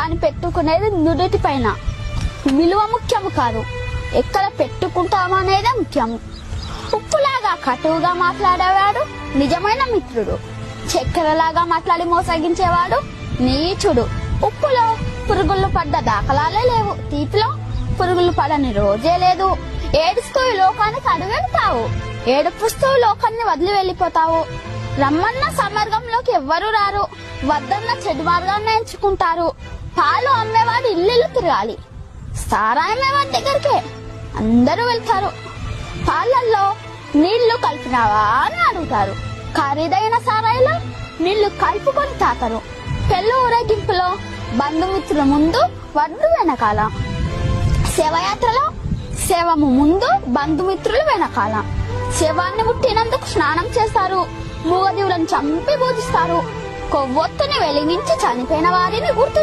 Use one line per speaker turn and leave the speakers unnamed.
కానీ పెట్టుకునేది నుదుటి పైన. విలువ ముఖ్యము కాదు, ఎక్కడ పెట్టుకుంటామనేదే ముఖ్యము. ఉప్పులాగా కటువుగా మాట్లాడేవాడు నిజమైన మిత్రుడు. చక్కెరలాగా మాట్లాడి మోసగించేవాడు నీచుడు. ఉప్పులో పురుగులు పడ్డ దాఖలాలే లేవు, తీపిలో పురుగులు పడని రోజే లేదు. ఏడుస్తూ ఈ లోకానికి అడుగెడతావు, ఏడుపుస్తూ లోకాన్ని వదిలి వెళ్ళిపోతావు. రమ్మన్న సమర్గంలోకి ఎవ్వరూ రారు, వద్దన్న చెడు మార్గాన్ని ఎంచుకుంటారు. పాలు అమ్మేవాడు ఇల్లు తిరగాలి, సారాయమేవాడి దగ్గరికే అందరూ వెళ్తారు. పాలల్లో నీళ్లు కలిపినావా అని అడుగుతారు, ఖరీదైన సారాయిలో నీళ్లు కలుపుకొని తాకరు. పెళ్లి ఊరేగింపులో బంధుమిత్రుల ముందు వడ్డు వెనకాల, శవయాత్రలో శవము ముందు బంధుమిత్రులు వెనకాల. శవాన్ని ముట్టినందుకు స్నానం చేస్తారు, మూగజీవులను చంపి పూజిస్తారు. కొవ్వొత్తుని వెలిగించి చనిపోయిన వారిని గుర్తు